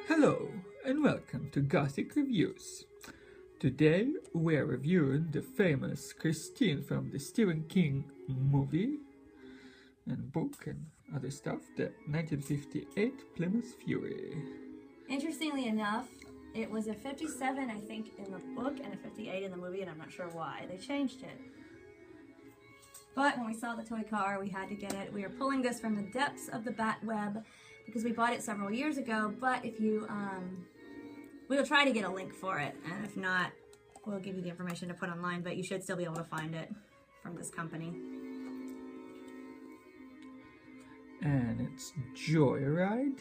Hello and welcome to Gothic Reviews. Today we're reviewing the famous Christine from the Stephen King movie and book and other stuff, the 1958 Plymouth Fury. Interestingly enough, it was a 57, I think, in the book and a 58 in the movie, and I'm not sure why. They changed it. But when we saw the toy car, we had to get it. We are pulling this from the depths of the bat web because we bought it several years ago, but if you, we'll try to get a link for it, and if not, we'll give you the information to put online, but you should still be able to find it from this company. And it's Joyride,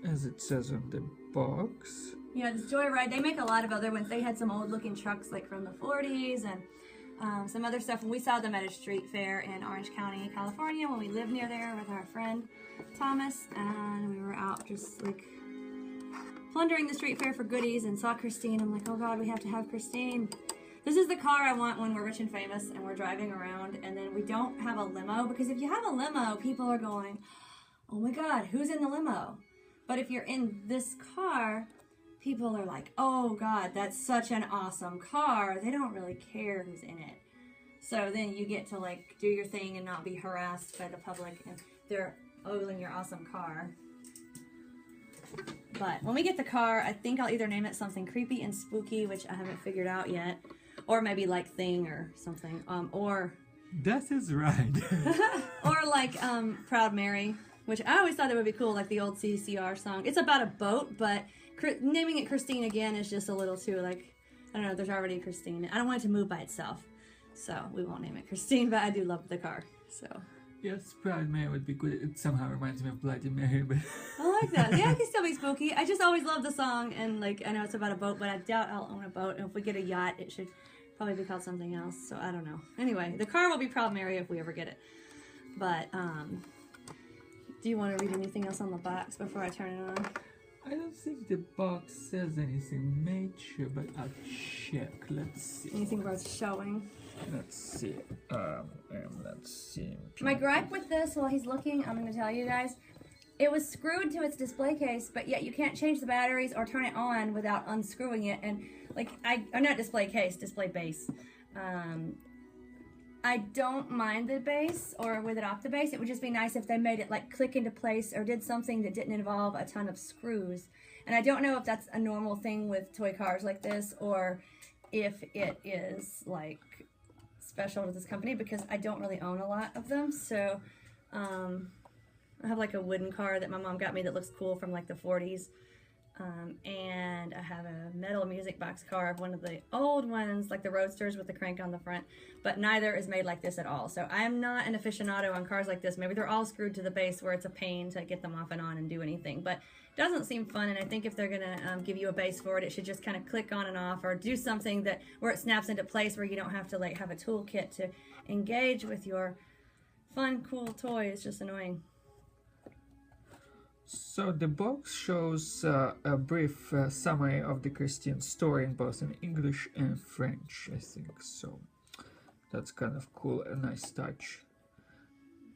as it says on the box. Yeah, this Joyride, they make a lot of other ones. They had some old looking trucks like from the 40s and some other stuff. And we saw them at a street fair in Orange County, California when we lived near there with our friend Thomas, and we were out just like plundering the street fair for goodies and saw Christine. I'm like, oh God, we have to have Christine. This is the car I want when we're rich and famous and we're driving around and then we don't have a limo, because if you have a limo, people are going, oh my God, who's in the limo? But if you're in this car, people are like, oh God, that's such an awesome car. They don't really care who's in it. So then you get to like do your thing and not be harassed by the public and they're ogling your awesome car. But when we get the car, I think I'll either name it something creepy and spooky, which I haven't figured out yet, or maybe like Thing or something, or... That is right. or like Proud Mary, which I always thought it would be cool, like the old CCR song. It's about a boat, but naming it Christine again is just a little too, like, I don't know, there's already Christine. I don't want it to move by itself, so we won't name it Christine, but I do love the car, so... Yes, Proud Mary would be good. It somehow reminds me of Bloody Mary, but... I like that. Yeah, it can still be spooky. I just always love the song, and like, I know it's about a boat, but I doubt I'll own a boat, and if we get a yacht, it should probably be called something else, so I don't know. Anyway, the car will be Proud Mary if we ever get it. But, do you want to read anything else on the box before I turn it on? I don't think the box says anything major, but I'll check. Let's see. Anything worth showing? Let's see. Let's see. My gripe with this, while he's looking, I'm going to tell you guys, it was screwed to its display case, but yet you can't change the batteries or turn it on without unscrewing it. And like, I'm not display case, display base. I don't mind the base or with it off the base. It would just be nice if they made it like click into place or did something that didn't involve a ton of screws. And I don't know if that's a normal thing with toy cars like this or if it is like special to this company, because I don't really own a lot of them. So I have like a wooden car that my mom got me that looks cool from like the 40s. And I have a metal music box car of one of the old ones, like the Roadsters with the crank on the front, but neither is made like this at all. So I am not an aficionado on cars like this. Maybe they're all screwed to the base where it's a pain to get them off and on and do anything, but it doesn't seem fun. And I think if they're gonna give you a base for it, it should just kind of click on and off, or do something that where it snaps into place where you don't have to like have a toolkit to engage with your fun, cool toy. It's just annoying. So the box shows a brief summary of the Christine story in both in English and French, I think. So that's kind of cool, a nice touch.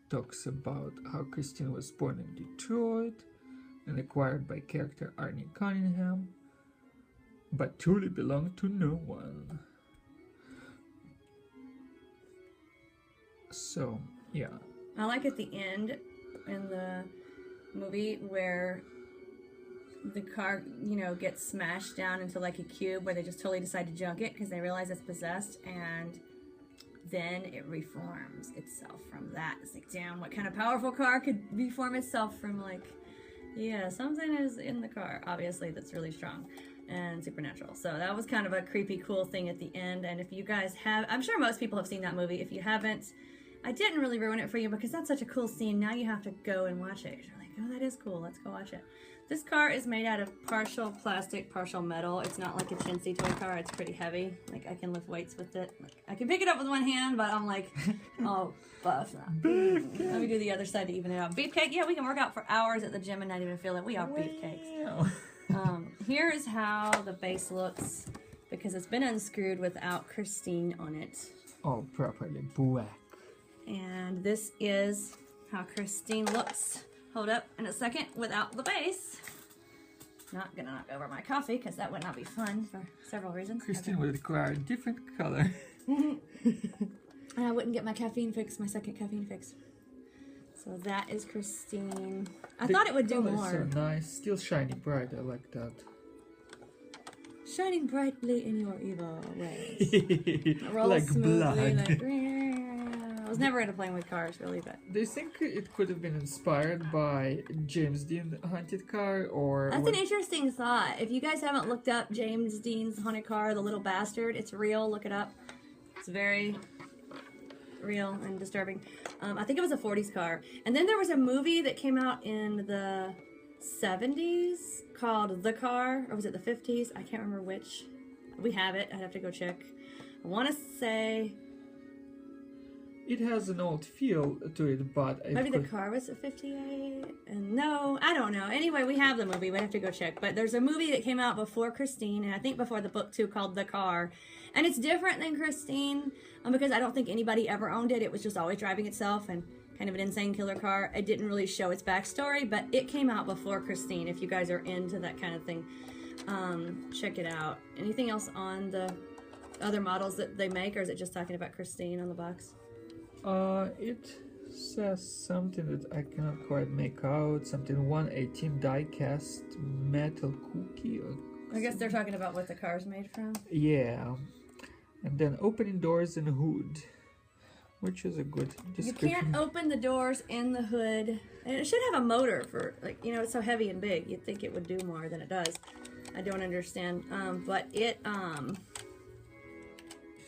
Talks about how Christine was born in Detroit and acquired by character Arnie Cunningham, but truly belonged to no one. So, yeah. I like at the end in the movie where the car, you know, gets smashed down into like a cube where they just totally decide to junk it because they realize it's possessed, and then it reforms itself from that. It's like, damn, what kind of powerful car could reform itself from like, yeah, something is in the car, obviously, that's really strong and supernatural. So that was kind of a creepy, cool thing at the end. And if you guys have, I'm sure most people have seen that movie. If you haven't, I didn't really ruin it for you because that's such a cool scene. Now you have to go and watch it. You're like, oh, that is cool. Let's go watch it. This car is made out of partial plastic, partial metal. It's not like a chintzy toy car. It's pretty heavy. Like, I can lift weights with it. Like, I can pick it up with one hand, but I'm like, oh, buff. Let me do the other side to even it out. Beefcake? Yeah, we can work out for hours at the gym and not even feel it. We are beefcakes. Here is how the base looks, because it's been unscrewed without Christine on it. All properly black. And this is how Christine looks. Hold up in a second without the base. Not gonna knock over my coffee because that would not be fun for several reasons. Christine would require a different color. I wouldn't get my caffeine fix, my second caffeine fix. So that is Christine. I thought it would do more. So nice, still shiny bright. I like that. Shining brightly in your evil ways. Roll like smoothly, blood. like, I was never into playing with cars, really, but Do you think it could have been inspired by James Dean Haunted Car, or that's an interesting thought. If you guys haven't looked up James Dean's Haunted Car, The Little Bastard, it's real. Look it up. It's very real and disturbing. I think it was a 40s car. And then there was a movie that came out in the 70s called The Car, or was it the 50s? I can't remember which. We have it. I'd have to go check. I want to say it has an old feel to it, but maybe The Car was a 58. And no, I don't know. Anyway, we have the movie. We have to go check. But there's a movie that came out before Christine, and I think before the book too, called The Car. And it's different than Christine because I don't think anybody ever owned it. It was just always driving itself and kind of an insane killer car. It didn't really show its backstory, but it came out before Christine. If you guys are into that kind of thing, check it out. Anything else on the other models that they make, or is it just talking about Christine on the box? It says something that I cannot quite make out. Something 118 die-cast metal cookie. Or I guess they're talking about what the car's made from. yeah. And then opening doors and hood, which is a good description. You can't open the doors in the hood. And it should have a motor for, like, you know, it's so heavy and big. You'd think it would do more than it does. I don't understand. But it,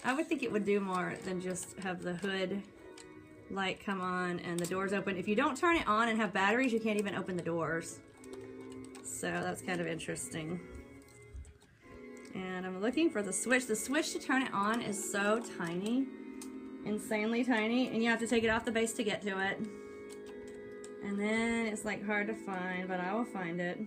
I would think it would do more than just have the hood light come on and the doors open. If you don't turn it on and have batteries, you can't even open the doors. So that's kind of interesting. And I'm looking for the switch. The switch to turn it on is so tiny. Insanely tiny. And you have to take it off the base to get to it. And then it's like hard to find, but I will find it.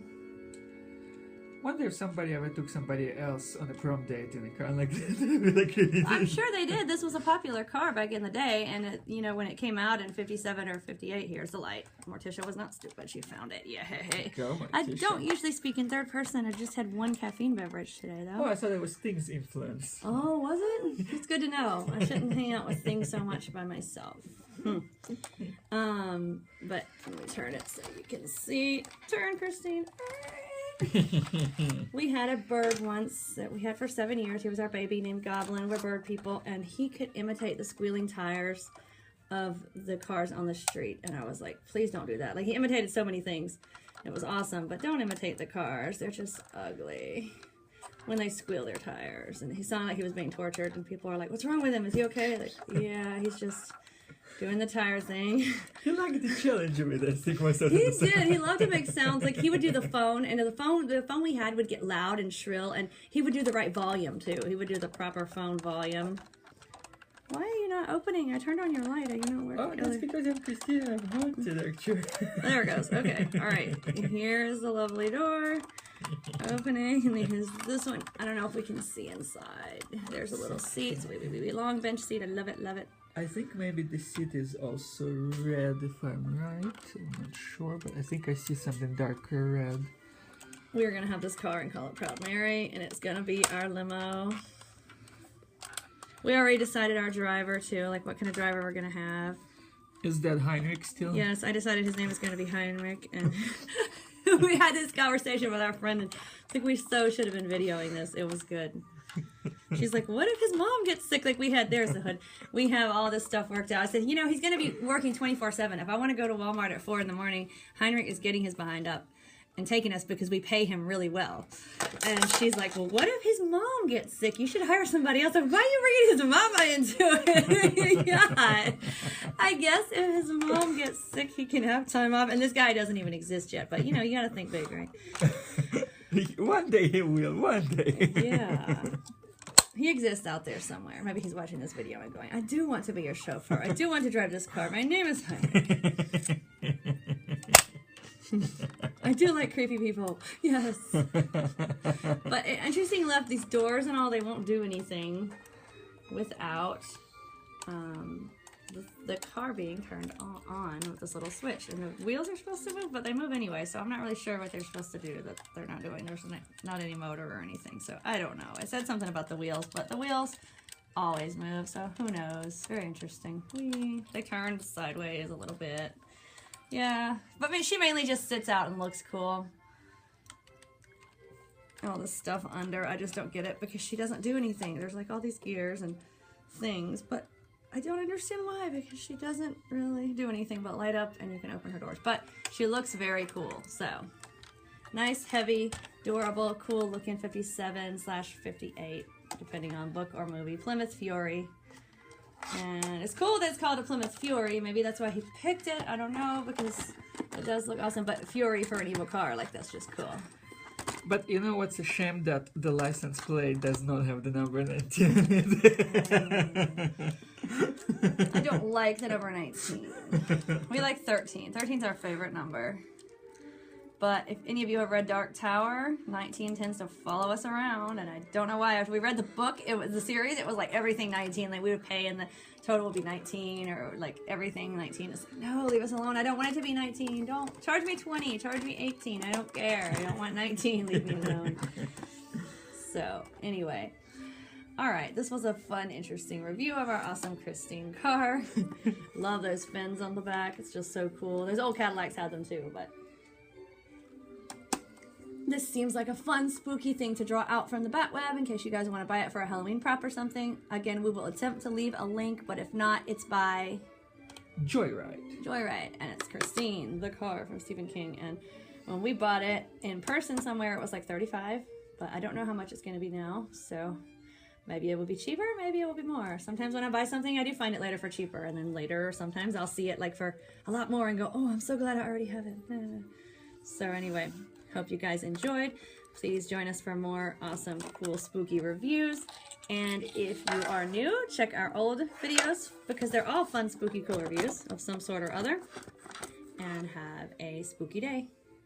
Wonder if somebody ever took somebody else on a prom date in a car like that. I'm sure they did. This was a popular car back in the day, and it, you know, when it came out in 57 or 58, here's the light. Morticia was not stupid. She found it. Yeah, hey. Go, I don't usually speak in third person. I just had one caffeine beverage today, though. Oh, I thought it was Things influence. Oh, was it? It's good to know. I shouldn't hang out with things so much by myself. But let me turn it so you can see. Turn, Christine. We had a bird once that we had for 7 years. He was our baby named Goblin. We're bird people, and he could imitate the squealing tires of the cars on the street. And I was like, please don't do that. Like, he imitated so many things. It was awesome, but don't imitate the cars. They're just ugly when they squeal their tires. And he sounded like he was being tortured, and people are like, what's wrong with him? Is he okay? Like, yeah, he's just doing the tire thing. He liked to challenge with it, I think, most of the He time. did. He loved to make sounds. Like, he would do the phone, and the phone we had would get loud and shrill, and he would do the right volume, too. He would do the proper phone volume. Why are you not opening? I turned on your light. Are you not working? Oh, that's because I'm Christina. I'm haunted, actually. There it goes. Okay. All right. Here's the lovely door. Opening. And then here's this one. I don't know if we can see inside. There's a little seat. Wait. Long bench seat. I love it. Love it. I think maybe the seat is also red, if I'm right. I'm not sure, but I think I see something darker red. We're going to have this car and call it Proud Mary, and it's going to be our limo. We already decided our driver, too, like what kind of driver we're going to have. Is that Heinrich still? Yes, I decided his name is going to be Heinrich, and we had this conversation with our friend, and I think we so should have been videoing this. It was good. She's like, what if his mom gets sick? Like, there's the hood. We have all this stuff worked out. I said, you know, he's going to be working 24/7. If I want to go to Walmart at 4 in the morning, Heinrich is getting his behind up and taking us because we pay him really well. And she's like, well, what if his mom gets sick? You should hire somebody else. I'm like, why are you bringing his mama into it? God. I guess if his mom gets sick, he can have time off. And this guy doesn't even exist yet. But, you know, you got to think big, right? One day he will. One day. Yeah. He exists out there somewhere. Maybe he's watching this video and going, I do want to be your chauffeur. I do want to drive this car. My name is Heinrich. I do like creepy people. Yes. But interesting enough, these doors and all, they won't do anything without the car being turned on with this little switch. And the wheels are supposed to move, but they move anyway, so I'm not really sure what they're supposed to do that they're not doing. There's not any motor or anything, so I don't know. It said something about the wheels, but the wheels always move, so who knows. Very interesting. Whee! They turned sideways a little bit. Yeah, but I mean, she mainly just sits out and looks cool. All this stuff under, I just don't get it because she doesn't do anything. There's like all these gears and things, but I don't understand why, because she doesn't really do anything but light up and you can open her doors. But she looks very cool. So nice, heavy, durable, cool looking 57/58, depending on book or movie. Plymouth Fury. And it's cool that it's called a Plymouth Fury. Maybe that's why he picked it. I don't know, because it does look awesome. But Fury for an evil car, like, that's just cool. But you know what's a shame? That the license plate does not have the number 19 in it. I don't like the number 19. We like 13. 13's our favorite number. But if any of you have read Dark Tower, 19 tends to follow us around, and I don't know why. After we read the book, it was the series, it was like everything 19. Like we would pay and the total would be 19, or like everything 19. It's like, no, leave us alone. I don't want it to be 19. Don't charge me 20. Charge me 18. I don't care. I don't want 19. Leave me alone. So anyway, all right. This was a fun, interesting review of our awesome Christine car. Love those fins on the back. It's just so cool. Those old Cadillacs had them too, but this seems like a fun, spooky thing to draw out from the Batweb in case you guys want to buy it for a Halloween prop or something. Again, we will attempt to leave a link, but if not, it's by Joyride. Joyride, and it's Christine, the car from Stephen King. And when we bought it in person somewhere, it was like $35, but I don't know how much it's going to be now, so maybe it will be cheaper, maybe it will be more. Sometimes when I buy something, I do find it later for cheaper, and then later, sometimes I'll see it like for a lot more and go, oh, I'm so glad I already have it. So anyway, hope you guys enjoyed. Please join us for more awesome, cool, spooky reviews. And if you are new, check our old videos because they're all fun, spooky, cool reviews of some sort or other. And have a spooky day.